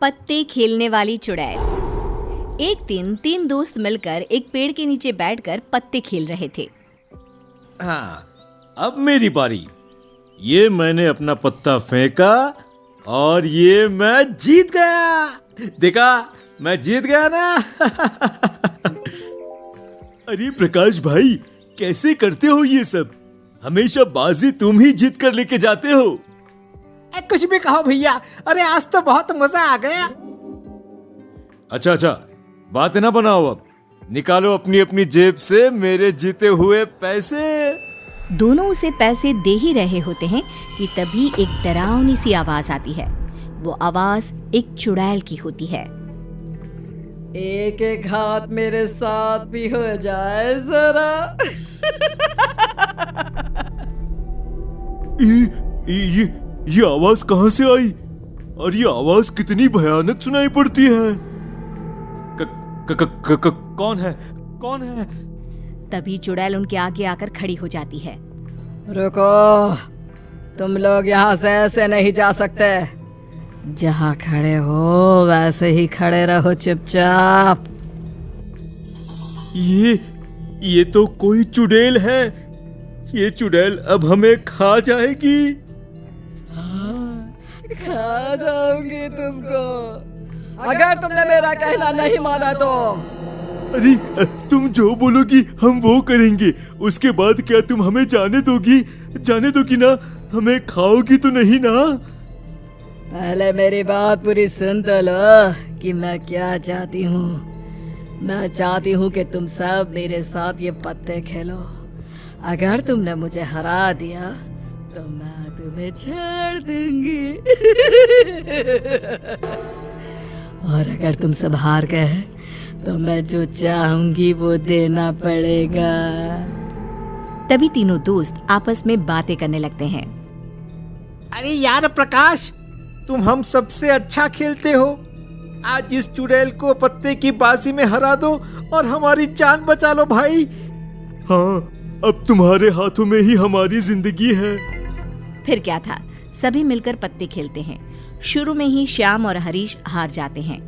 पत्ते खेलने वाली चुड़ैल। एक दिन 3 दोस्त मिलकर एक पेड़ के नीचे बैठकर पत्ते खेल रहे थे। हाँ, अब मेरी बारी। ये मैंने अपना पत्ता फेंका और ये मैं जीत गया। देखा, मैं जीत गया ना। अरे प्रकाश भाई, कैसे करते हो ये सब? हमेशा बाजी तुम ही जीत कर लेके जाते हो। कुछ भी कहो भैया, अरे आज तो बहुत मजा आ गया। अच्छा, बातें ना बनाओ, अब निकालो अपनी अपनी जेब से मेरे जीते हुए पैसे। दोनों उसे पैसे दे ही रहे होते हैं कि तभी एक डरावनी सी आवाज आती है। वो आवाज एक चुड़ैल की होती है। एक एक हाथ मेरे साथ भी हो जाए जरा। ये आवाज कहाँ से आई? और ये आवाज कितनी भयानक सुनाई पड़ती है। कौन है? कौन है? तभी चुड़ैल उनके आगे आकर खड़ी हो जाती है। रुको, तुम लोग यहाँ से ऐसे नहीं जा सकते। जहाँ खड़े हो वैसे ही खड़े रहो चुपचाप। ये तो कोई चुड़ैल है। ये चुड़ैल अब हमें खा जाएगी। खा जाऊंगी तुमको अगर तुमने मेरा कहना नहीं माना तो। अरे तुम जो बोलोगी हम वो करेंगे। उसके बाद क्या तुम हमें जाने दोगी? जाने दोगी ना? हमें खाओगी तो नहीं ना? पहले मेरी बात पूरी सुन तो लो कि मैं क्या चाहती हूँ। मैं चाहती हूँ कि तुम सब मेरे साथ ये पत्ते खेलो। अगर तुमने मुझे हरा दिया तो मैं तुम्हें छोड़ दूंगी। और अगर तुम सब हार गए तो मैं जो चाहूंगी वो देना पड़ेगा। तभी तीनों दोस्त आपस में बातें करने लगते हैं। अरे यार प्रकाश, तुम हम सबसे अच्छा खेलते हो। आज इस चुड़ैल को पत्ते की बाजी में हरा दो और हमारी जान बचा लो भाई। हाँ, अब तुम्हारे हाथों में ही हमारी जिंदगी है। फिर क्या था, सभी मिलकर पत्ते खेलते हैं। शुरू में ही श्याम और हरीश हार जाते हैं।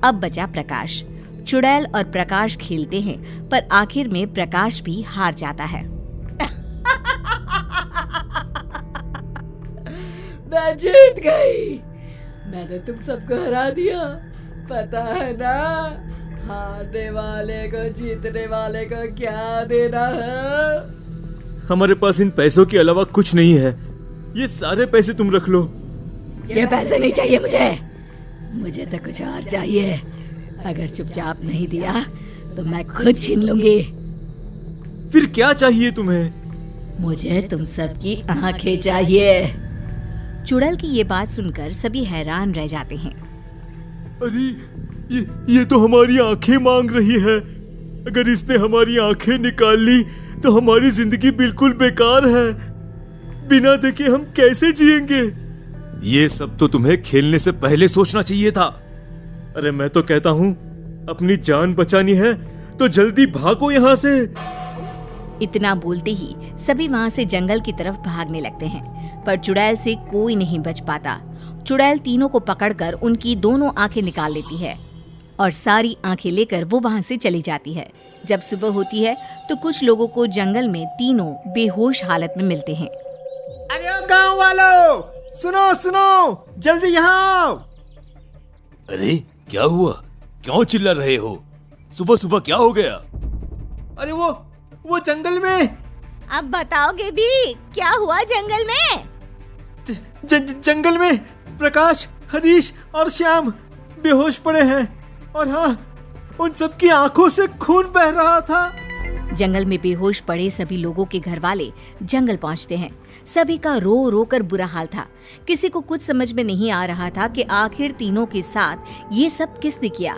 अब बचा प्रकाश। चुड़ैल और प्रकाश खेलते हैं, पर आखिर में प्रकाश भी हार जाता है। मैं जीत गई। मैंने तुम सबको हरा दिया। पता है ना, हारने वाले को जीतने वाले को क्या देना है? हमारे पास इन पैसों के अलावा कुछ नहीं है। ये सारे पैसे तुम रख लो। ये पैसे नहीं चाहिए मुझे तो कुछ और चाहिए। अगर चुपचाप नहीं दिया तो मैं खुद छीन लूंगी। फिर क्या चाहिए तुम्हें? मुझे तुम सबकी आंखें चाहिए। चुड़ैल की ये बात सुनकर सभी हैरान रह जाते हैं। अरे ये तो हमारी आंखें मांग रही है। अगर इसने हमारी आंखें निकाल ली तो हमारी जिंदगी बिल्कुल बेकार है। बिना देखे हम कैसे जिएंगे? ये सब तो तुम्हें खेलने से पहले सोचना चाहिए था। अरे मैं तो कहता हूँ, अपनी जान बचानी है तो जल्दी भागो यहाँ से। इतना बोलते ही सभी वहाँ से जंगल की तरफ भागने लगते हैं, पर चुड़ैल से कोई नहीं बच पाता। चुड़ैल तीनों को पकड़कर उनकी दोनों आंखें निकाल लेती है और सारी आंखें लेकर वो वहाँ से चली जाती है। जब सुबह होती है तो कुछ लोगों को जंगल में तीनों बेहोश हालत में मिलते हैं। अरे ओ गांव वालों, सुनो, जल्दी यहाँ आओ। अरे क्या हुआ? क्यों चिल्ला रहे हो? सुबह सुबह क्या हो गया? अरे वो जंगल में। अब बताओगे भी क्या हुआ जंगल में? जंगल में प्रकाश, हरीश और श्याम बेहोश पड़े हैं। और हाँ, उन सबकी आंखों से खून बह रहा था। जंगल में बेहोश पड़े सभी लोगों के घर वाले जंगल पहुंचते हैं। सभी का रो रो कर बुरा हाल था। किसी को कुछ समझ में नहीं आ रहा था कि आखिर तीनों के साथ ये सब किसने किया।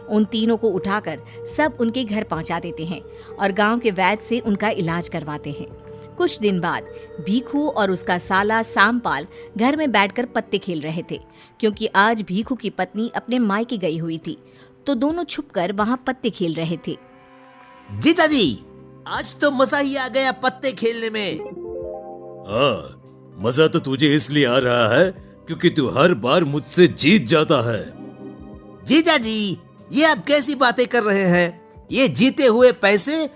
उन तीनों को उठाकर सब उनके घर पहुंचा देते हैं और गांव के वैद्य से उनका इलाज करवाते हैं। कुछ दिन बाद भीखू और उसका साला सामपाल घर में बैठकर पत्ते खेल रहे थे, क्योंकि आज भीखू की पत्नी अपने मायके गई हुई थी, तो दोनों छुपकर वहां पत्ते खेल रहे थे। जीजा जी, आज तो मजा ही आ गया पत्ते खेलने में। हाँ, मजा तो तुझे इसलिए आ रहा है क्योंकि तू हर बार मुझसे जीत जाता है। जीजा जी, ये आप कैसी बातें कर रहे हैं? ये जीते हुए पैसे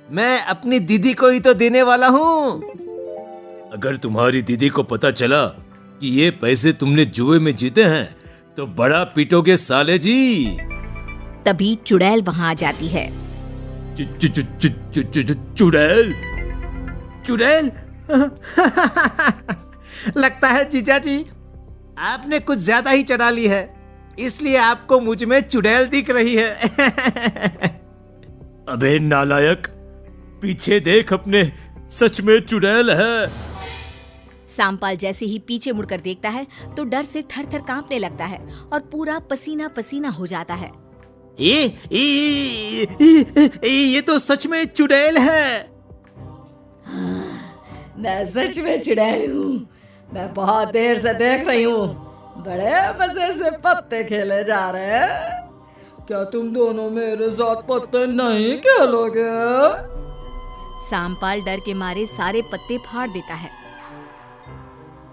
मैं अपनी दीदी को ही तो देने वाला हूँ। अगर तुम्हारी दीदी को पता चला कि ये पैसे तुमने जुए में जीते हैं तो बड़ा पीटोगे साले जी। तभी चुड़ैल वहां आ जाती है। चुड़ैल? चुड़ैल? लगता है जीजा जी आपने कुछ ज्यादा ही चढ़ा ली है, इसलिए आपको मुझ में चुड़ैल दिख रही है। अबे नालायक, पीछे देख अपने, सच में चुड़ैल है। सांपाल जैसे ही पीछे मुड़कर देखता है तो डर से थर-थर कांपने लगता है और पूरा पसीना पसीना हो जाता है। ये तो सच में चुड़ैल है। मैं सच में चुड़ैल हूँ। मैं बहुत देर से देख रही हूँ, बड़े मजे से पत्ते खेले जा रहे हैं। क्या तुम दोनों मेरे साथ पत्ते नहीं खेलोगे? सांपाल डर के मारे सारे पत्ते फाड़ देता है।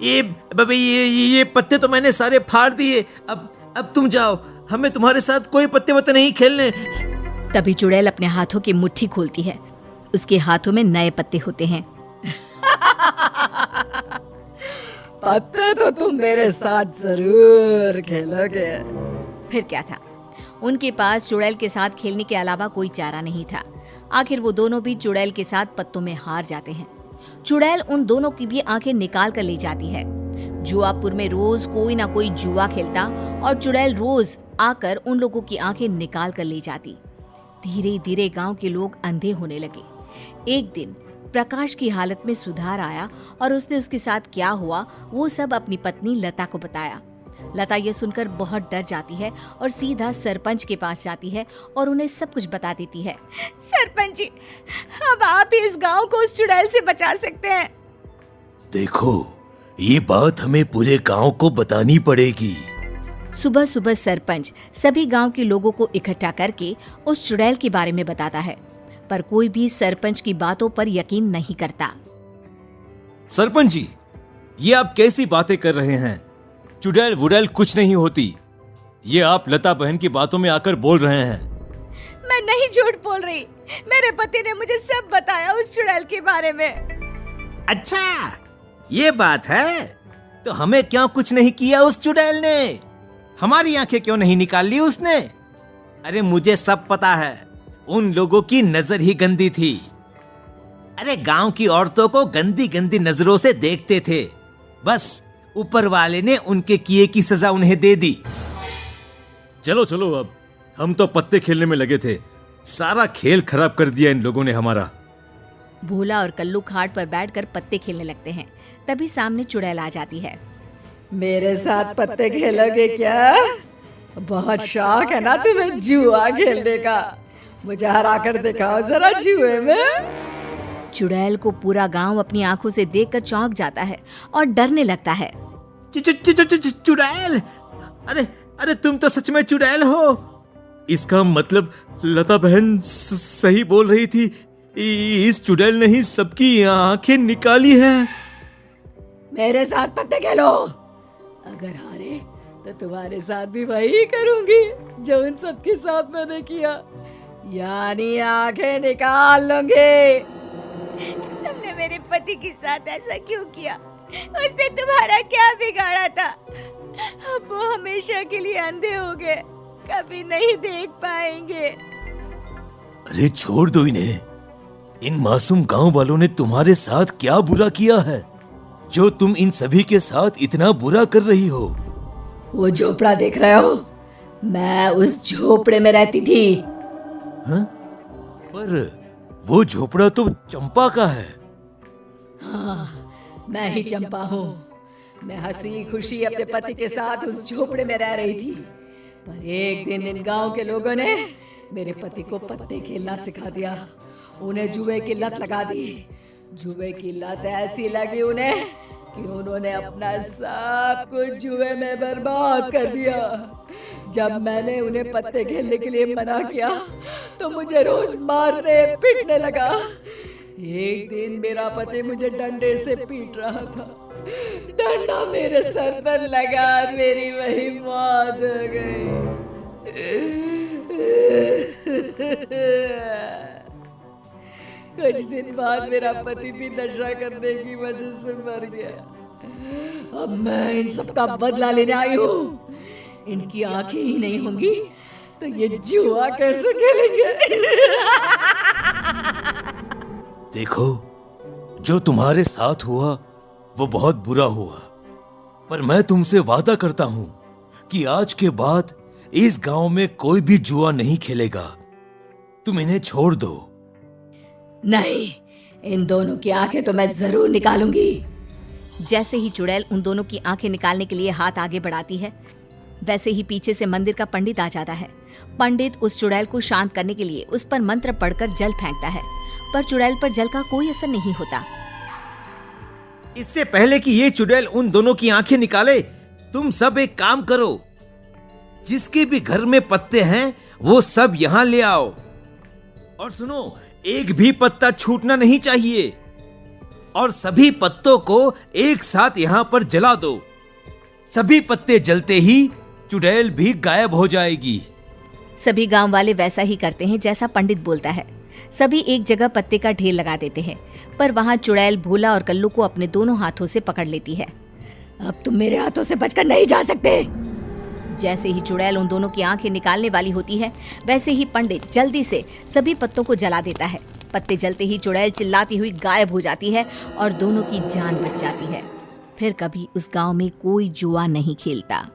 ये पत्ते तो मैंने सारे फाड़ दिए। अब तुम जाओ, हमें तुम्हारे साथ कोई पत्ते वत्ते नहीं खेलने। तभी चुड़ैल अपने हाथों की मुट्ठी खोलती है। उसके हाथों में नए पत्ते होते हैं। पत्ते तो तुम मेरे साथ जरूर खेलोगे। फिर क्या था, उनके पास चुड़ैल के साथ खेलने के अलावा कोई चारा नहीं था। आखिर वो दोनों भी चुड़ैल के साथ पत्तों में हार जाते हैं। चुड़ैल उन दोनों की भी आंखें निकाल कर ले जाती है। जुआपुर में रोज कोई ना कोई जुआ खेलता और चुड़ैल रोज आकर उन लोगों की आंखें निकाल कर ले जाती। धीरे धीरे गांव के लोग अंधे होने लगे। एक दिन प्रकाश की हालत में सुधार आया और उसने उसके साथ क्या हुआ वो सब अपनी पत्नी लता को बताया। लता ये सुनकर बहुत डर जाती है और सीधा सरपंच के पास जाती है और उन्हें सब कुछ बता देती है। सरपंच जी, अब आप ही इस गांव को उस चुड़ैल से बचा सकते हैं। देखो, ये बात हमें पूरे गांव को बतानी पड़ेगी। सुबह सुबह सरपंच सभी गांव के लोगों को इकट्ठा करके उस चुड़ैल के बारे में बताता है, पर कोई भी सरपंच की बातों पर यकीन नहीं करता। सरपंच जी, ये आप कैसी बातें कर रहे हैं? चुड़ैल वुड़ैल कुछ नहीं होती। ये आप लता बहन की बातों में आकर बोल रहे हैं। मैं नहीं झूठ बोल रही, मेरे पति ने मुझे सब बताया उस चुड़ैल के बारे में। अच्छा, ये बात है, तो हमें क्यों कुछ नहीं किया उस चुड़ैल ने? हमारी आंखें क्यों नहीं निकाल ली उसने? अरे मुझे सब पता है, उन लोगों की नजर ही गंदी थी। अरे गांव की औरतों को गंदी गंदी नजरों से देखते थे, बस ऊपर वाले ने उनके किए की सजा उन्हें दे दी। चलो चलो, अब हम तो पत्ते खेलने में लगे थे। सारा खेल खराब कर दिया इन लोगों ने हमारा। भोला और कल्लू खाट पर बैठकर पत्ते खेलने लगते हैं। तभी सामने चुड़ैल आ जाती है। मेरे साथ पत्ते खेलोगे क्या? बहुत शौक है ना तुम्हें जुआ खेलने का? मुझे हरा कर दिखाओ जरा जुए में। चुड़ैल को पूरा गांव अपनी आंखों से देखकर चौंक जाता है और डरने लगता है। चुड़ैल? अरे तुम तो सच में चुड़ैल हो। इसका मतलब लता बहन सही बोल रही थी। इस चुड़ैल ने ही सबकी आंखें निकाली हैं। मेरे साथ पत्ते खेलो। अगर हारे तो तुम्हारे साथ भी वही करूंगी जो उन सबके साथ मैंने किया, यानी आंखें निकाल लूंगी। तुमने मेरे पति के साथ ऐसा क्यों किया? उसने तुम्हारा क्या बिगाड़ा था? अब वो हमेशा के लिए अंधे हो गए, कभी नहीं देख पाएंगे। अरे छोड़ दो इन्हें। इन मासूम गांव वालों ने तुम्हारे साथ क्या बुरा किया है जो तुम इन सभी के साथ इतना बुरा कर रही हो? वो झोपड़ा देख रहे हो? मैं उस झोपड़े में रहती थी। हाँ? पर वो झोपड़ा तो चंपा का है। हाँ, मैं ही चंपा हूँ। मैं हंसी खुशी अपने पति के साथ उस झोपड़े में रह रही थी, पर एक दिन इन गांव के लोगों ने मेरे पति को पत्ते खेलना सिखा दिया। उन्हें जुए की लत लगा दी। जुए की लत ऐसी लगी उन्हें कि उन्होंने अपना सब कुछ जुए में बर्बाद कर दिया। जब मैंने उन्हें पत्ते खेलने के लिए मना किया तो मुझे रोज मारने पीटने लगा। एक दिन मेरा पति मुझे डंडे से पीट रहा था। डंडा मेरे सर पर लगा, मेरी वही मौत हो गई। कुछ दिन बाद मेरा पति भी नशा करने की वजह से मर गया। अब मैं इन सब का बदला लेने आई हूँ। इनकी आंखें ही नहीं होंगी तो ये जुआ कैसे खेलेंगे? देखो, जो तुम्हारे साथ हुआ वो बहुत बुरा हुआ, पर मैं तुमसे वादा करता हूं कि आज के बाद इस गांव में कोई भी जुआ नहीं खेलेगा। तुम इन्हें छोड़ दो। नहीं, इन दोनों की आंखें तो मैं जरूर निकालूंगी। जैसे ही चुड़ैल उन दोनों की आंखें निकालने के लिए हाथ आगे बढ़ाती है, वैसे ही पीछे से मंदिर का पंडित आ जाता है। पंडित उस चुड़ैल को शांत करने के लिए उस पर मंत्र पढ़कर जल फेंकता है, पर चुड़ैल पर जल का कोई असर नहीं होता। इससे पहले कि ये चुड़ैल उन दोनों की आंखें निकाले, तुम सब एक काम करो। जिसके भी घर में पत्ते हैं वो सब यहाँ ले आओ। और सुनो, एक भी पत्ता छूटना नहीं चाहिए। और सभी पत्तों को एक साथ यहाँ पर जला दो। सभी पत्ते जलते ही चुड़ैल भी गायब हो जाएगी। सभी गांव वाले वैसा ही करते हैं जैसा पंडित बोलता है। सभी एक जगह पत्ते का ढेर लगा देते हैं, पर वहां चुड़ैल भोला और कल्लू को अपने दोनों हाथों से पकड़ लेती है। अब तुम मेरे हाथों से बचकर नहीं जा सकते। जैसे ही चुड़ैल उन दोनों की आंखें निकालने वाली होती है, वैसे ही पंडित जल्दी से सभी पत्तों को जला देता है। पत्ते जलते ही चुड़ैल चिल्लाती हुई गायब हो जाती है और दोनों की जान बच जाती है। फिर कभी उस गांव में कोई जुआ नहीं खेलता।